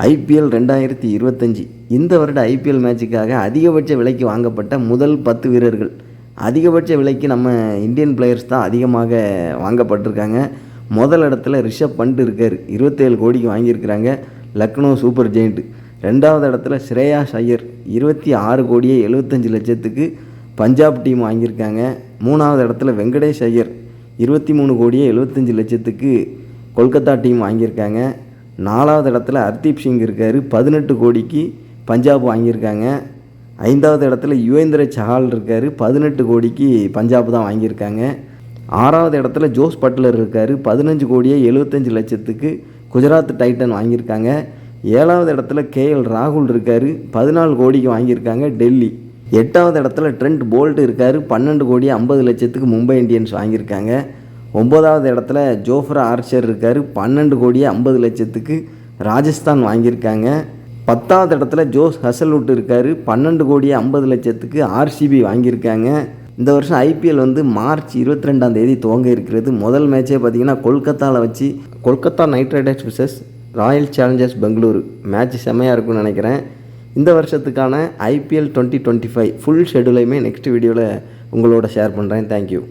IPL 2025 இந்த வருட IPL மேட்சுக்காக அதிகபட்ச விலைக்கு வாங்கப்பட்ட முதல் 10 வீரர்கள். அதிகபட்ச விலைக்கு நம்ம இந்தியன் பிளேயர்ஸ் தான் அதிகமாக வாங்கப்பட்டிருக்காங்க. முதல் இடத்துல ரிஷப் பண்ட் இருக்கார், 27 கோடிக்கு வாங்கியிருக்கிறாங்க, லக்னோ சூப்பர் ஜெயிண்ட். ரெண்டாவது இடத்துல ஸ்ரேயாஸ் ஐயர் 26 கோடியே 75 லட்சத்துக்கு பஞ்சாப் டீம் வாங்கியிருக்காங்க. மூணாவது இடத்துல வெங்கடேஷ் ஐயர் 23 கோடியே 75 லட்சத்துக்கு கொல்கத்தா டீம் வாங்கியிருக்காங்க. நாலாவது இடத்துல ஹர்தீப் சிங் இருக்கார், 18 கோடிக்கு பஞ்சாப் வாங்கியிருக்காங்க. ஐந்தாவது இடத்துல யுவேந்திர சஹால் இருக்கார், 18 கோடிக்கு பஞ்சாப் தான் வாங்கியிருக்காங்க. ஆறாவது இடத்துல ஜோஸ் பட்லர் இருக்கார், 15 கோடியே 75 லட்சத்துக்கு குஜராத் டைட்டன் வாங்கியிருக்காங்க. ஏழாவது இடத்துல கேஎல் ராகுல் இருக்கார், 14 கோடிக்கு வாங்கியிருக்காங்க டெல்லி. எட்டாவது இடத்துல ட்ரெண்ட் போல்ட் இருக்கார், 12 கோடியே 50 லட்சத்துக்கு மும்பை இந்தியன்ஸ் வாங்கியிருக்காங்க. ஒன்பதாவது இடத்துல ஜோஃப்ரா ஆர்ச்சர் இருக்கார், 12 கோடியே 50 லட்சத்துக்கு ராஜஸ்தான் வாங்கியிருக்காங்க. பத்தாவது இடத்துல ஜோஸ் ஹசல்வுட் இருக்கார், 12 கோடியே 50 லட்சத்துக்கு ஆர்சிபி வாங்கியிருக்காங்க. இந்த வருஷம் ஐபிஎல் மார்ச் 22ஆம் தேதி துவங்க இருக்கிறது. முதல் மேட்சே பார்த்திங்கன்னா கொல்கத்தாவில் வச்சு Kolkata Knight Riders versus Royal Challengers Bengaluru match செம்மையாக இருக்கும்னு நினைக்கிறேன். இந்த வருஷத்துக்கான ஐபிஎல் 2025 ஃபுல் ஷெடியூலையுமே நெக்ஸ்ட் வீடியோவில் உங்களோட ஷேர் பண்ணுறேன். தேங்க்யூ.